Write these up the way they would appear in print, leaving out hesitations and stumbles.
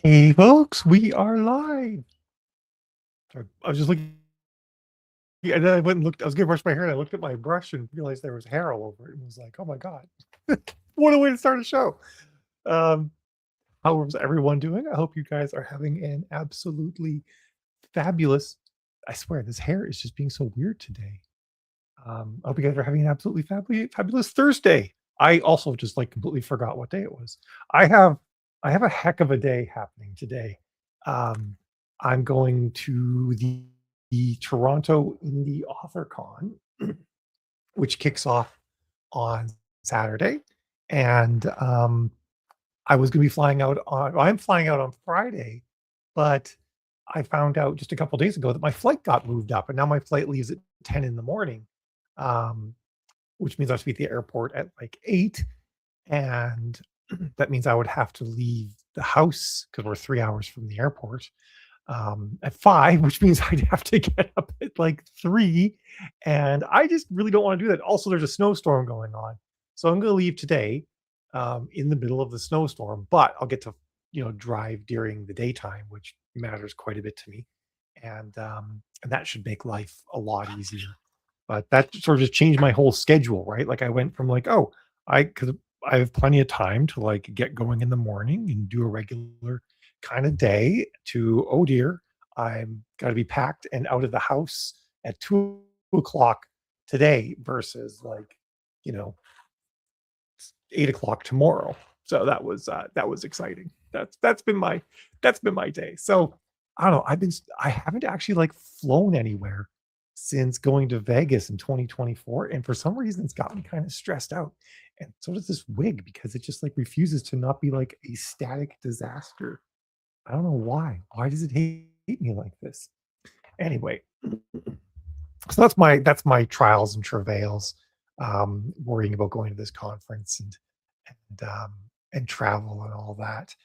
Hey folks, we are live. Sorry, I was just looking, and then I went and looked. I was gonna brush my hair, and I looked at my brush and realized there was hair all over it, and was like, "Oh my god, what a way to start a show!" Um, how is everyone doing? I hope you guys are having an absolutely fabulous. I swear, this hair is just being so weird today. I hope you guys are having an absolutely fabulous Thursday. I also just like completely forgot what day it was. I have I have a heck of a day happening today. Um, I'm going to the Toronto Indie Author Con, which kicks off on Saturday, and I was going to be flying out on. I'm flying out on Friday, but I found out just a couple days ago that my flight got moved up, and now my flight leaves at 10 in the morning, um, which means I have to be at the airport at like 8, and that means I would have to leave the house because we're 3 hours from the airport at 5, which means I'd have to get up at like 3, and I just really don't want to do that. Also, there's a snowstorm going on, so I'm going to leave today in the middle of the snowstorm, but I'll get to drive during the daytime, which matters quite a bit to me, and that should make life a lot easier. But that sort of just changed my whole schedule, right? Like I went from like, oh, because I have plenty of time to like get going in the morning and do a regular kind of day to, oh dear, I'm got to be packed and out of the house at 2 o'clock today versus like, you know, 8 o'clock tomorrow. So that was exciting. That's been my day. So I don't know. I haven't actually like flown anywhere since going to Vegas in 2024, and for some reason it's got me kind of stressed out. And so does this wig because it just like refuses to not be like a static disaster. I don't know why. Why does it hate me like this? Anyway, so that's my trials and travails, worrying about going to this conference and and travel and all that.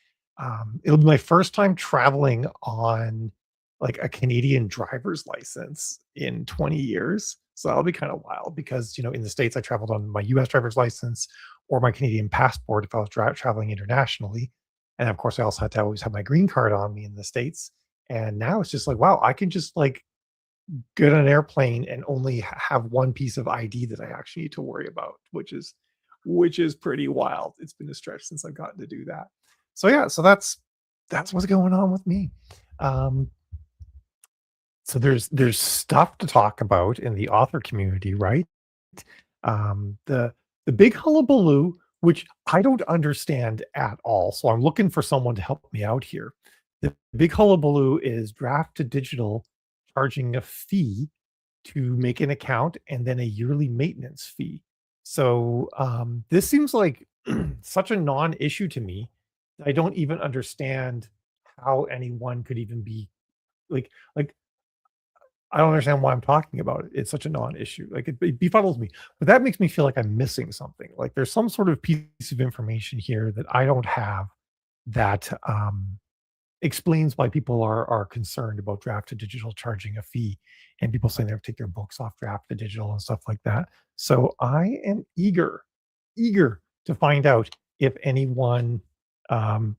It'll be my first time traveling on like a Canadian driver's license in 20 years. So that'll be kind of wild because in the States I traveled on my US driver's license or my Canadian passport if I was traveling internationally. And of course I also had to always have my green card on me in the States. And now it's just like, wow, I can just like get on an airplane and only have one piece of ID that I actually need to worry about, which is pretty wild. It's been a stretch since I've gotten to do that. So yeah, so that's what's going on with me. Um, so there's stuff to talk about in the author community, right? The big hullabaloo, which I don't understand at all. So I'm looking for someone to help me out here. The big hullabaloo is Draft to Digital charging a fee to make an account and then a yearly maintenance fee. So this seems like such a non-issue to me. I don't even understand how anyone could even be like I don't understand why I'm talking about it. It's such a non-issue. Like it befuddles me, but that makes me feel like I'm missing something. Like there's some sort of piece of information here that I don't have that explains why people are concerned about draft to digital charging a fee and people saying they have to take their books off draft to digital and stuff like that. So I am eager to find out if anyone um,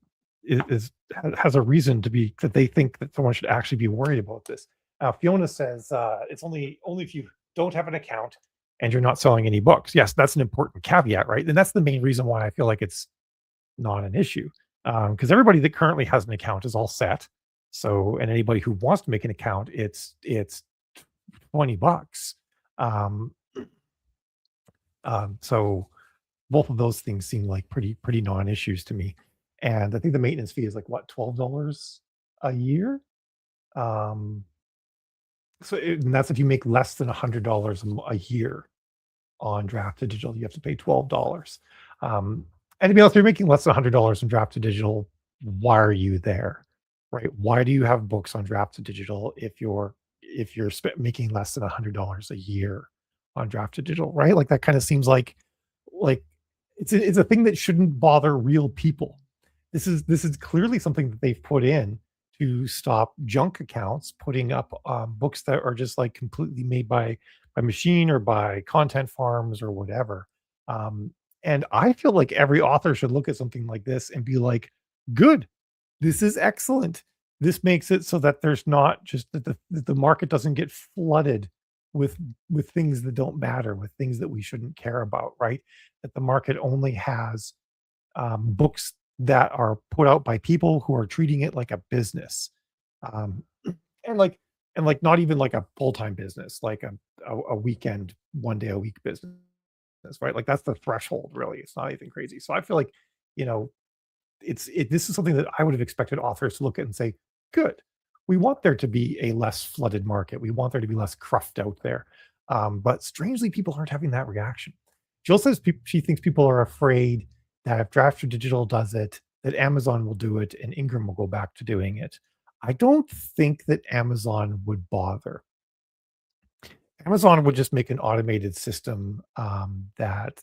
has a reason to be that they think that someone should actually be worried about this. Fiona says it's only if you don't have an account and you're not selling any books. Yes, that's an important caveat, right? And that's the main reason why I feel like it's not an issue because everybody that currently has an account is all set. So, and anybody who wants to make an account, it's $20. Um, so both of those things seem like pretty non-issues to me. And I think the maintenance fee is like what, $12 a year. Um, and that's if you make less than $100 a year on draft to digital, you have to pay $12. And to be honest, if you're making less than $100 in draft to digital, why are you there, right? Why do you have books on draft to digital if you're making less than $100 a year on draft to digital, right? Like that kind of seems like it's a thing that shouldn't bother real people. This is clearly something that they've put in to stop junk accounts putting up books that are just like completely made by machine or by content farms or whatever. Um, and I feel like every author should look at something like this and be like, good. This is excellent. This makes it so that there's not just that the market doesn't get flooded with things that don't matter, with things that we shouldn't care about, right? That the market only has books that are put out by people who are treating it like a business, um, and like not even like a full time business, like a weekend, 1 day a week business, right? Like that's the threshold, really. It's not anything crazy. So I feel like, you know, this is something that I would have expected authors to look at and say, "Good, we want there to be a less flooded market. We want there to be less cruft out there." But strangely, people aren't having that reaction. Jill says she thinks people are afraid that if Draft or Digital does it, that Amazon will do it and Ingram will go back to doing it. I don't think that Amazon would bother. Amazon would just make an automated system that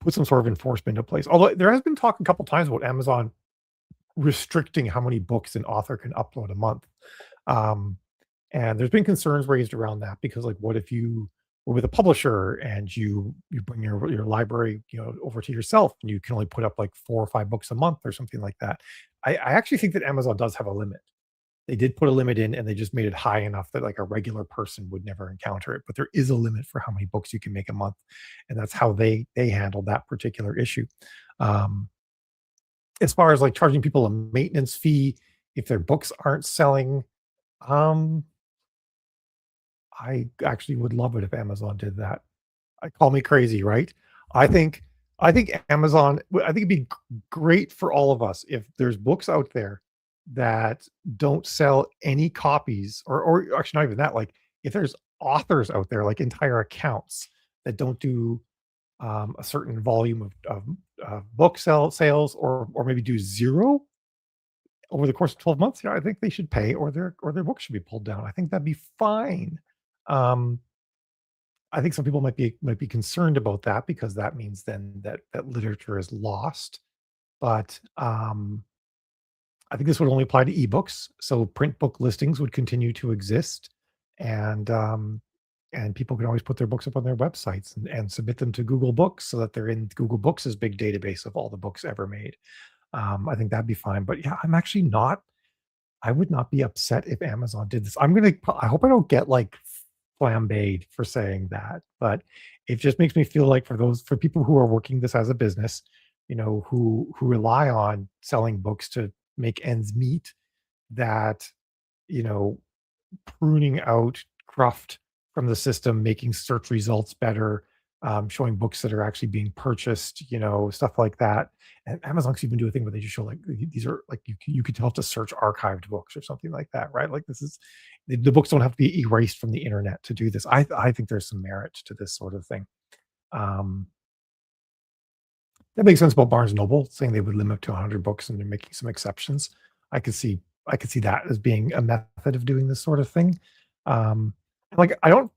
put some sort of enforcement in place. Although there has been talk a couple times about Amazon restricting how many books an author can upload a month. Um, and there's been concerns raised around that because, like, what if you were with a publisher and you bring your library, over to yourself, and you can only put up like 4 or 5 books a month or something like that. I actually think that Amazon does have a limit. They did put a limit in, and they just made it high enough that like a regular person would never encounter it. But there is a limit for how many books you can make a month, and that's how they handle that particular issue. Um, as far as like charging people a maintenance fee if their books aren't selling, um, I actually would love it if Amazon did that. Call me crazy, right? I think I think it'd be great for all of us if there's books out there that don't sell any copies, or actually not even that. Like if there's authors out there, like entire accounts that don't do a certain volume of book sales, or maybe do zero over the course of 12 months, yeah, I think they should pay, or their books should be pulled down. I think that'd be fine. Um, I think some people might be concerned about that because that means then that literature is lost. But I think this would only apply to ebooks. So print book listings would continue to exist, and people can always put their books up on their websites and submit them to Google Books so that they're in Google Books' big database of all the books ever made. I think that'd be fine. But yeah, I'm actually not. I would not be upset if Amazon did this. I hope I don't get like flambéed for saying that, but it just makes me feel like for people who are working this as a business, who rely on selling books to make ends meet, that, you know, pruning out cruft from the system, making search results better, showing books that are actually being purchased, stuff like that. And Amazon can even do a thing where they just show like these are like you could tell to search archived books or something like that, right? Like this is the books don't have to be erased from the internet to do this. I think there's some merit to this sort of thing. Um, that makes sense about Barnes and Noble saying they would limit to 100 books and they're making some exceptions. I could see I could see that as being a method of doing this sort of thing. Like I don't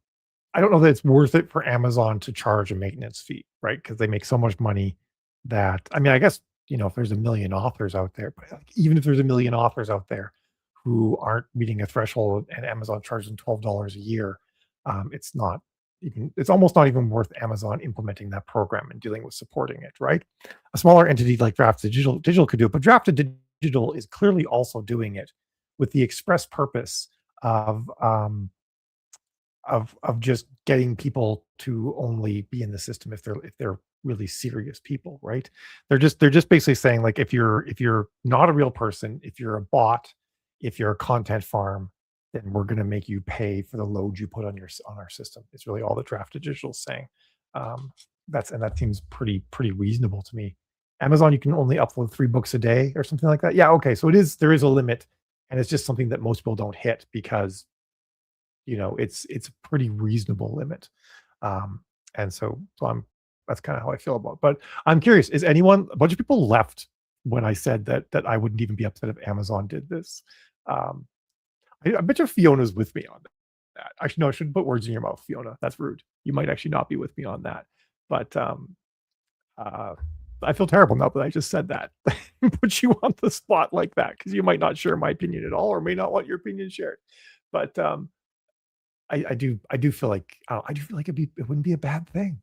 know that it's worth it for Amazon to charge a maintenance fee, right? Because they make so much money that, I mean, I guess, if there's a million authors out there, but like, even if there's a million authors out there who aren't meeting a threshold and Amazon charges them $12 a year, it's not it's almost not even worth Amazon implementing that program and dealing with supporting it, right? A smaller entity like Digital could do it, but Digital is clearly also doing it with the express purpose of just getting people to only be in the system if they're really serious people, right? They're just basically saying like if you're not a real person, if you're a bot, if you're a content farm, then we're going to make you pay for the load you put on our system. It's really all that Drafted Digital is saying. Um, that seems pretty reasonable to me. Amazon, you can only upload 3 books a day or something like that. Yeah, okay, so there is a limit, and it's just something that most people don't hit because it's a pretty reasonable limit. Um, and so that's kind of how I feel about it. But I'm curious, is anyone a bunch of people left when I said that I wouldn't even be upset if Amazon did this? Um, I bet you Fiona's with me on that. Actually, no, I shouldn't put words in your mouth, Fiona. That's rude. You might actually not be with me on that. But uh, I feel terrible now that I just said that. Put you on the spot like that because you might not share my opinion at all, or may not want your opinion shared. But I do feel like I do feel like it wouldn't be a bad thing,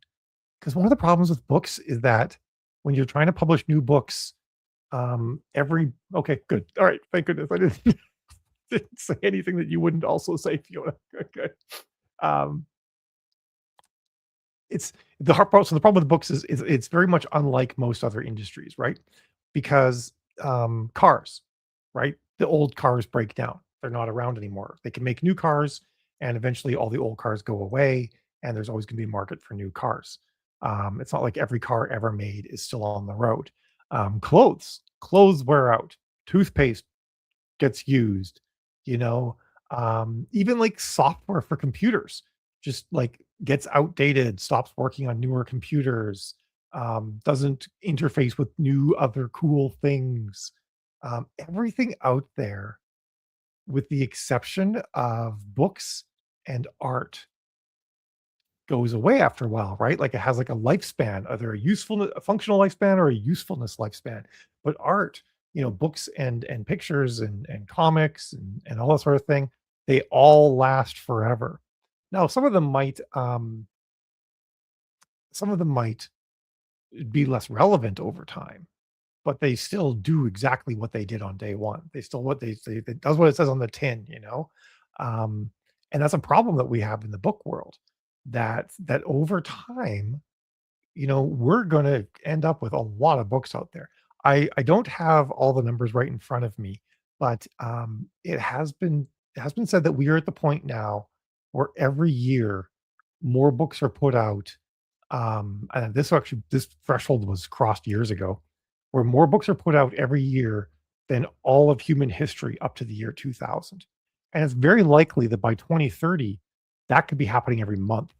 because one of the problems with books is that when you're trying to publish new books, Every okay, good. All right, thank goodness I didn't didn't say anything that you wouldn't also say, Fiona. Good, good. Um, it's the hard part. So the problem with books is it's very much unlike most other industries, right? Because cars, right? The old cars break down. They're not around anymore. They can make new cars, and eventually all the old cars go away, and there's always going to be a market for new cars. It's not like every car ever made is still on the road. Clothes wear out. Toothpaste gets used, you know, even like software for computers just like gets outdated, stops working on newer computers, doesn't interface with new other cool things. Everything out there, with the exception of books and art, goes away after a while, right? Like it has like a lifespan, either a functional lifespan or a usefulness lifespan. But art, books and pictures and comics and all that sort of thing, they all last forever. Now, some of them might be less relevant over time, but they still do exactly what they did on day one. They still what they say that does what it says on the tin. Um, and that's a problem that we have in the book world. That over time, we're going to end up with a lot of books out there. I don't have all the numbers right in front of me, but it has been said that we are at the point now where every year more books are put out. And this threshold was crossed years ago, where more books are put out every year than all of human history up to the year 2000. And it's very likely that by 2030, that could be happening every month.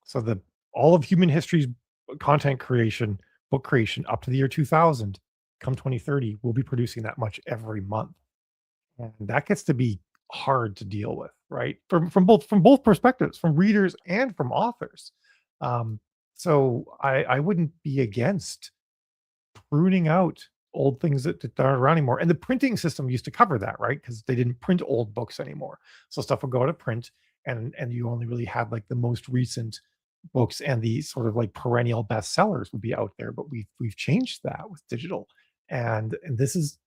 So the all of human history's content creation, book creation up to the year 2000, come 2030, we'll be producing that much every month. And that gets to be hard to deal with, right? From both perspectives, from readers and from authors. Um, so I wouldn't be against pruning out old things that aren't around anymore. And the printing system used to cover that, right? Because they didn't print old books anymore. So stuff would go out of print, and you only really had like the most recent books and the sort of like perennial bestsellers would be out there. But we've changed that with digital, and this is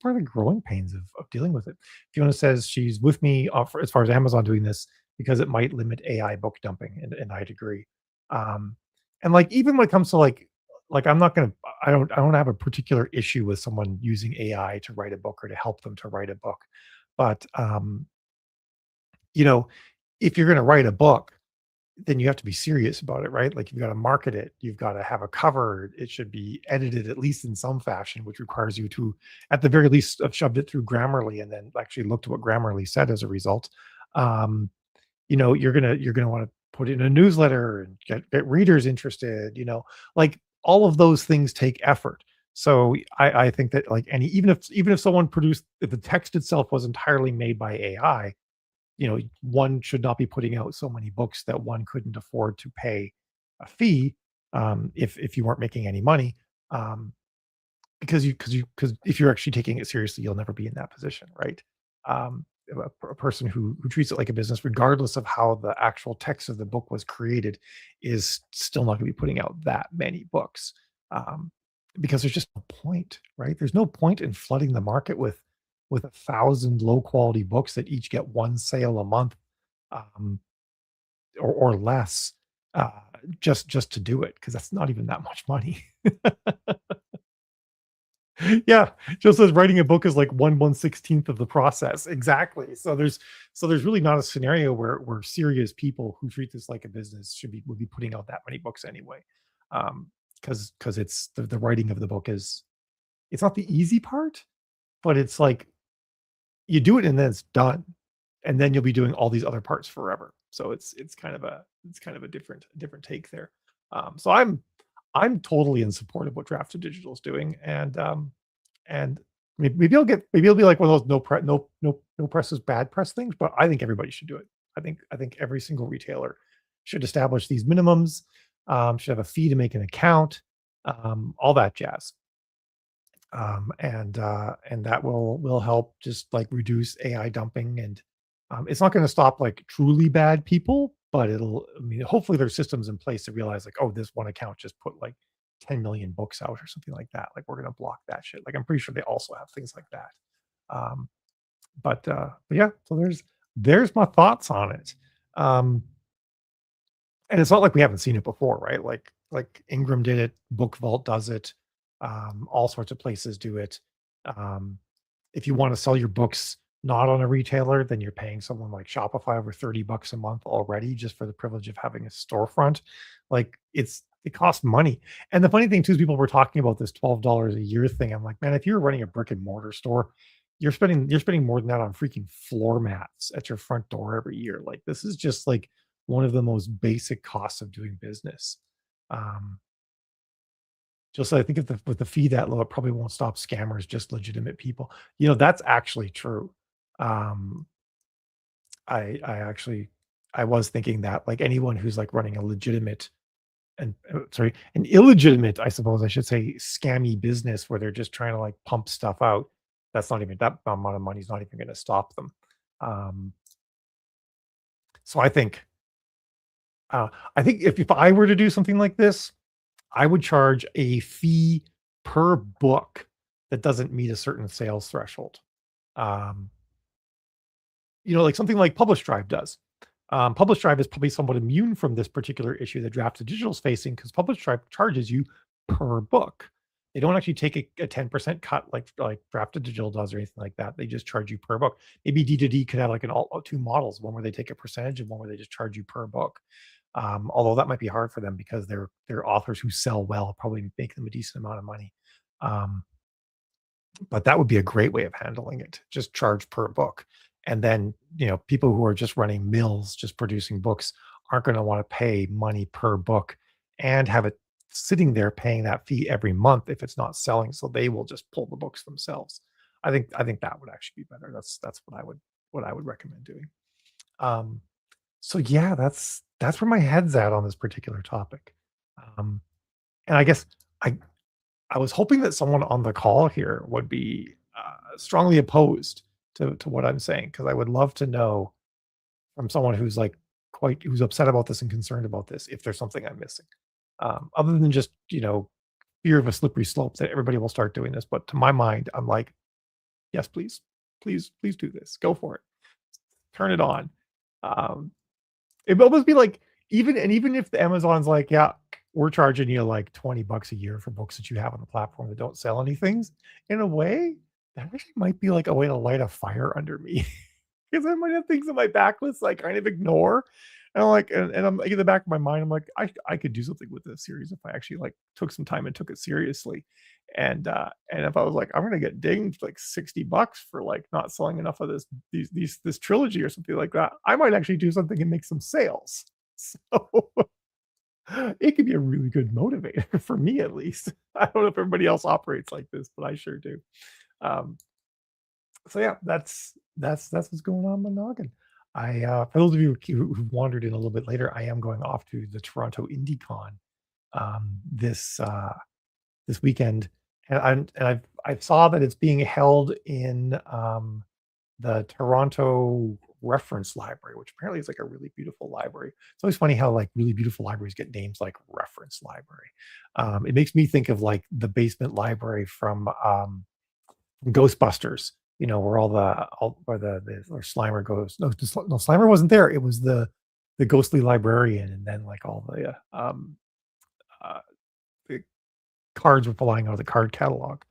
part of the growing pains of dealing with it. Fiona says she's with me as far as Amazon doing this because it might limit AI book dumping, and I'd agree. Um, and like even when it comes to like I'm not gonna I don't have a particular issue with someone using AI to write a book or to help them to write a book. But you know, if you're gonna write a book, then you have to be serious about it, right? Like you've got to market it, you've got to have a cover, it should be edited at least in some fashion, which requires you to, at the very least, have shoved it through Grammarly and then actually looked at what Grammarly said as a result. Um, you're gonna want to put in a newsletter and get readers interested, like all of those things take effort. So I think that like any even if someone produced if the text itself was entirely made by AI, one should not be putting out so many books that one couldn't afford to pay a fee, if you weren't making any money. Um, because if you're actually taking it seriously, you'll never be in that position, right? A person who treats it like a business, regardless of how the actual text of the book was created, is still not going to be putting out that many books, um, because there's just no point, right? There's no point in flooding the market with 1,000 low quality books that each get one sale a month, um, or less, uh, just to do it because that's not even that much money. Yeah, just as writing a book is like 1/116th of the process. Exactly. So there's really not a scenario where serious people who treat this like a business would be putting out that many books anyway. Because it's the writing of the book is it's not the easy part, but it's like you do it and then it's done. And then you'll be doing all these other parts forever. So it's kind of a different take there. So I'm totally in support of what Draft to Digital is doing, and maybe it'll be like one of those no press is bad press things, but I think everybody should do it. I think every single retailer should establish these minimums, should have a fee to make an account, all that jazz. And that will help just like reduce AI dumping, and it's not going to stop like truly bad people, but I mean, hopefully there's systems in place to realize like, oh, this one account just put like 10 million books out or something like that. Like we're going to block that shit. Like I'm pretty sure they also have things like that. Um, but yeah, so there's my thoughts on it. Um, and it's not like we haven't seen it before, right? Like Ingram did it, Book Vault does it, all sorts of places do it. Um, if you want to sell your books not on a retailer, then you're paying someone like Shopify over $30 a month already just for the privilege of having a storefront. Like it costs money. And the funny thing too is people were talking about this $12 a year thing. I'm like, man, if you're running a brick and mortar store, you're spending more than that on freaking floor mats at your front door every year. Like this is just like one of the most basic costs of doing business. Um, just I think if with the fee that low, it probably won't stop scammers, just legitimate people. That's actually true. Um, I actually I was thinking that like anyone who's like running a legitimate and sorry, an illegitimate, I suppose I should say, scammy business where they're just trying to like pump stuff out. That's not even that amount of money is not even going to stop them. Um, so I think if I were to do something like this, I would charge a fee per book that doesn't meet a certain sales threshold. Um, like something like Publish Drive does. Publish Drive is probably somewhat immune from this particular issue that Draft to Digital is facing because Publish Drive charges you per book. They don't actually take a 10% cut like Draft to Digital does or anything like that. They just charge you per book. Maybe D2D could have like two models, one where they take a percentage and one where they just charge you per book. Although that might be hard for them because they're authors who sell well, probably make them a decent amount of money. But that would be a great way of handling it. Just charge per book. And then, people who are just running mills, just producing books, aren't going to want to pay money per book and have it sitting there paying that fee every month if it's not selling. So they will just pull the books themselves. I think that would actually be better. That's what I would recommend doing. Um, so yeah, that's where my head's at on this particular topic. Um, and I guess I I was hoping that someone on the call here would be strongly opposed to what I'm saying because I would love to know from someone who's like who's upset about this and concerned about this if there's something I'm missing, other than just fear of a slippery slope that everybody will start doing this. But to my mind, I'm like, yes, please, please do this. Go for it. Turn it on. Um, It'd almost be like even if the Amazon's like, yeah, we're charging you like $20 a year for books that you have on the platform that don't sell any things, in a way, that actually might be like a way to light a fire under me. Because I might have things in my backlist I kind of ignore. And I'm like, and I'm like, in the back of my mind, I'm like, I could do something with this series if I actually like took some time and took it seriously. And if I was like, I'm gonna get dinged like $60 for like not selling enough of this trilogy or something like that, I might actually do something and make some sales. So it could be a really good motivator for me at least. I don't know if everybody else operates like this, but I sure do. Um, so yeah, that's what's going on in my noggin. For those of you who've wandered in a little bit later, I am going off to the Toronto IndieCon this weekend, and I saw that it's being held in the Toronto Reference Library, which apparently is like a really beautiful library. It's always funny how like really beautiful libraries get names like Reference Library. It makes me think of like the basement library from Ghostbusters. Where where or Slimer goes. No, no, Slimer wasn't there. It was the ghostly librarian, and then like all uh, the cards were flying out of the card catalog.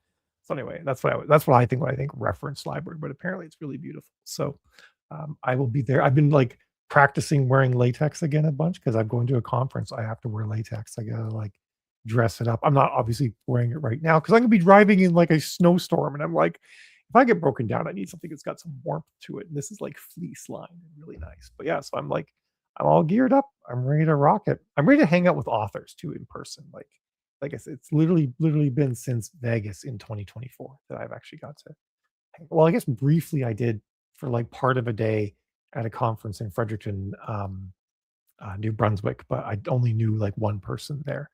So anyway, that's what I think when I think reference library, but apparently it's really beautiful. So I will be there. I've been like practicing wearing latex again a bunch because I'm going to a conference. I have to wear latex. I gotta like dress it up. I'm not obviously wearing it right now because I'm gonna be driving in like a snowstorm, and I'm like, if I get broken down, I need something that's got some warmth to it. And this is like fleece lined and really nice. But yeah, so I'm like, I'm all geared up. I'm ready to rock it. I'm ready to hang out with authors too in person. Like I said, it's literally been since Vegas in 2024 that I've actually got to. Well, I guess briefly I did for like part of a day at a conference in Fredericton, New Brunswick, but I only knew like one person there,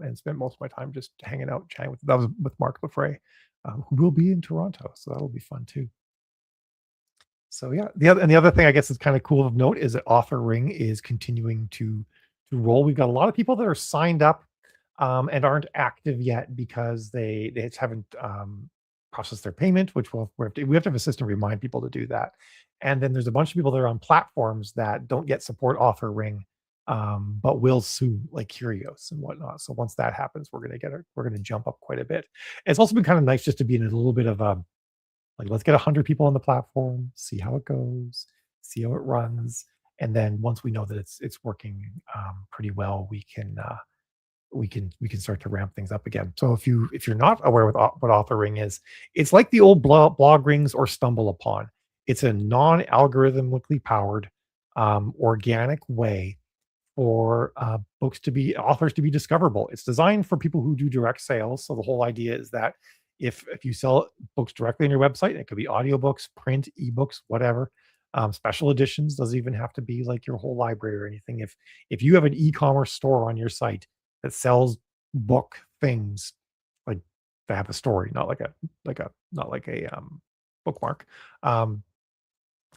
and spent most of my time just hanging out, chatting with. That was with Mark Lefray, who will be in Toronto, so that'll be fun too. So yeah, the other thing I guess is kind of cool of note is that Author Ring is continuing to roll. We've got a lot of people that are signed up and aren't active yet because they just haven't processed their payment, which we have to have a system to remind people to do that. And then there's a bunch of people that are on platforms that don't yet support Author Ring, but will soon, like Curios and whatnot. So once that happens, we're gonna jump up quite a bit. It's also been kind of nice just to be in a little bit of a like, let's get 100 people on the platform, see how it goes, see how it runs, and then once we know that it's working pretty well, we can start to ramp things up again. So if you're not aware what authoring is, it's like the old blog rings or stumble upon. It's a non-algorithmically powered organic way for books to be authors to be discoverable. It's designed for people who do direct sales. So the whole idea is that if you sell books directly on your website, it could be audiobooks, print, ebooks, whatever. Special editions doesn't even have to be like your whole library or anything. If you have an e-commerce store on your site that sells book things, like that have a story, not like a bookmark, um,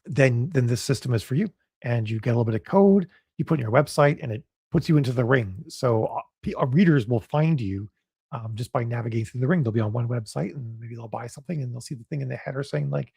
then this system is for you. And you get a little bit of code, you put in your website, and it puts you into the ring. So readers will find you just by navigating through the ring. They'll be on one website, and maybe they'll buy something, and they'll see the thing in the header saying like,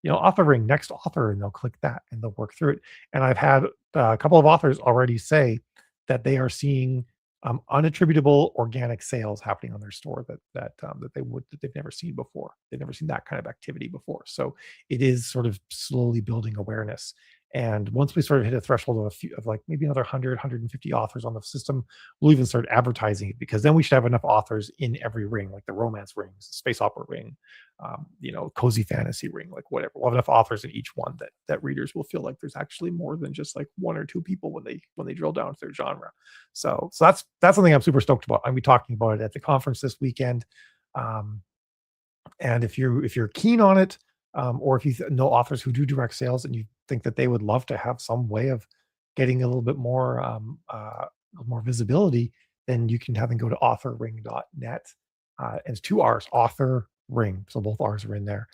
author ring, next author, and they'll click that, and they'll work through it. And I've had a couple of authors already say that they are seeing unattributable organic sales happening on their store that they've never seen before. They've never seen that kind of activity before. So it is sort of slowly building awareness. And once we sort of hit a threshold of like maybe another 100, 150 authors on the system, we'll even start advertising it, because then we should have enough authors in every ring, like the romance rings, space opera ring, cozy fantasy ring, like whatever. We'll have enough authors in each one that readers will feel like there's actually more than just like one or two people when they drill down to their genre. So that's something I'm super stoked about. I'll be talking about it at the conference this weekend. Um, and if you're keen on it, or if you know authors who do direct sales and you think that they would love to have some way of getting a little bit more visibility, then you can have them go to authorring.net. And it's two R's, author ring. So both R's are in there,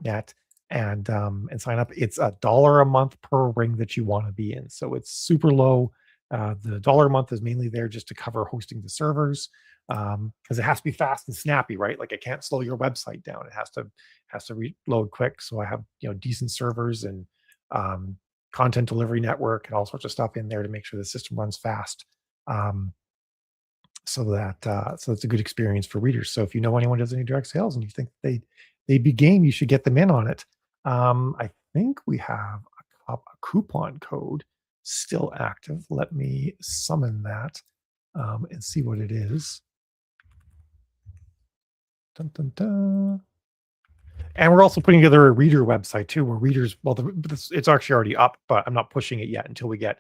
.net, and sign up. It's $1 a month per ring that you want to be in. So it's super low. The dollar a month is mainly there just to cover hosting the servers, because it has to be fast and snappy, right? Like, I can't slow your website down. It has to reload quick. So I have decent servers and content delivery network and all sorts of stuff in there to make sure the system runs fast. Um, so it's a good experience for readers. So if you know anyone who does any direct sales and you think they'd be game, you should get them in on it. I think we have a coupon code still active. Let me summon that and see what it is. Dun, dun, dun. And we're also putting together a reader website too, where readers, it's actually already up, but I'm not pushing it yet until we get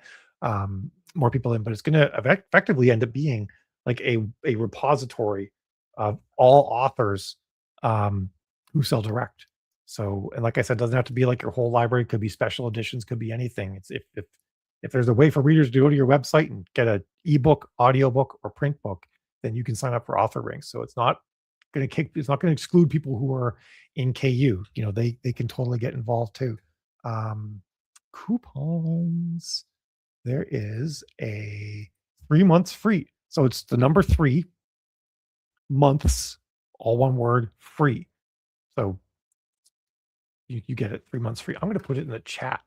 more people in. But it's going to effectively end up being like a repository of all authors who sell direct. So, and like I said, it doesn't have to be like your whole library. It could be special editions, could be anything. It's if there's a way for readers to go to your website and get an ebook, audiobook, or print book, then you can sign up for Author Ring. So it's not going to exclude people who are in KU. They can totally get involved too. Coupons. There is a 3 months free. So it's the number 3 months, all one word, free. So you get it 3 months free. I'm going to put it in the chat.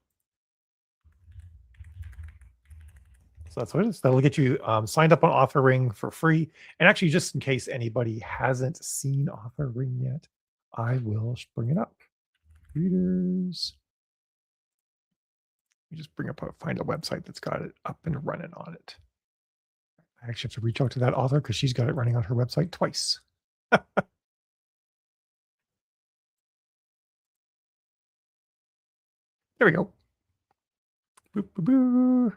So that's what it is. That'll get you signed up on Author Ring for free. And actually, just in case anybody hasn't seen Author Ring yet, I will bring it up. Readers. Let me just find a website that's got it up and running on it. I actually have to reach out to that author because she's got it running on her website twice. There we go. Boop, boop, boop.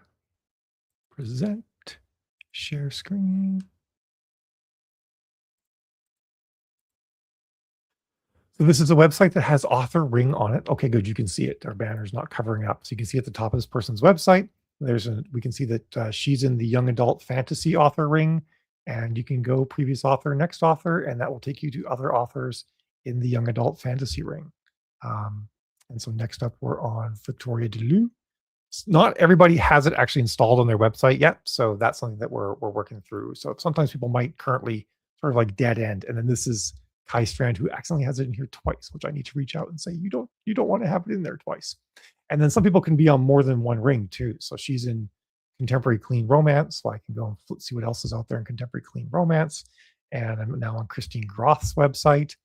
Present, share screen. So this is a website that has Author Ring on it. Okay, good. You can see it. Our banner's not covering up. So you can see at the top of this person's website, we can see that she's in the young adult fantasy Author Ring, and you can go previous author, next author, and that will take you to other authors in the young adult fantasy ring. And so next up, we're on Victoria DeLu. Not everybody has it actually installed on their website yet, so that's something that we're working through. So sometimes people might currently sort of like dead end, and then this is Kai Strand who accidentally has it in here twice, which I need to reach out and say you don't want to have it in there twice. And then some people can be on more than one ring too. So she's in contemporary clean romance, so I can go and see what else is out there in contemporary clean romance. And I'm now on Christine Groth's website.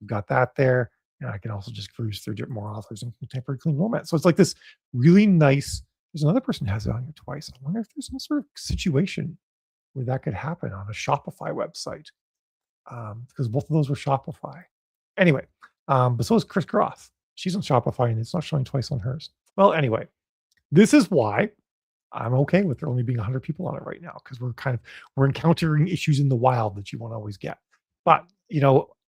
We've got that there. And I can also just cruise through more authors in contemporary clean romance. So it's like this really nice. There's another person who has it on here twice. I wonder if there's some sort of situation where that could happen on a Shopify website, because both of those were Shopify. Anyway, but so is Chris Groth. She's on Shopify and it's not showing twice on hers. Well, anyway, this is why I'm okay with there only being 100 people on it right now, because we're encountering issues in the wild that you won't always get. But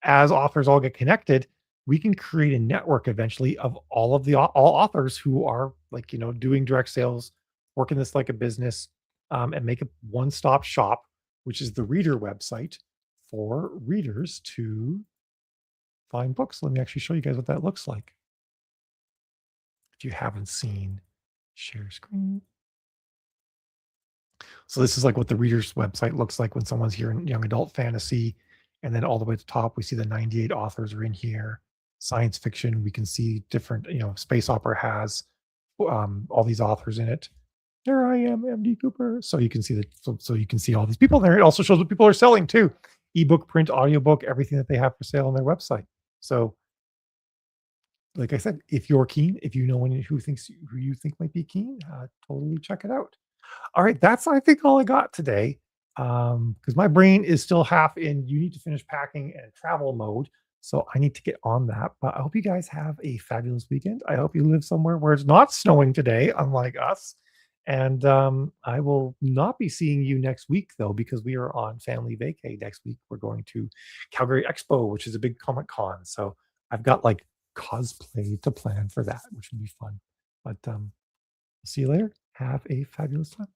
as authors all get connected, we can create a network eventually of all authors who are like doing direct sales, working this like a business, and make a one-stop shop, which is the reader website for readers to find books. Let me actually show you guys what that looks like. If you haven't seen, share screen. So this is like what the reader's website looks like when someone's here in young adult fantasy. And then all the way to the top, we see the 98 authors are in here. Science fiction, we can see different, space opera has all these authors in it. There I am, MD Cooper. So you can see so you can see all these people there. It also shows what people are selling too. Ebook, print, audiobook, everything that they have for sale on their website. So like I said, if you're keen, if you know anyone who you think might be keen, totally check it out. All right, that's I think all I got today. Because my brain is still half in you need to finish packing and travel mode. So I need to get on that. But I hope you guys have a fabulous weekend. I hope you live somewhere where it's not snowing today, unlike us. And I will not be seeing you next week though, because we are on family vacay next week. We're going to Calgary Expo, which is a big Comic Con. So I've got like cosplay to plan for that, which would be fun. But see you later. Have a fabulous time.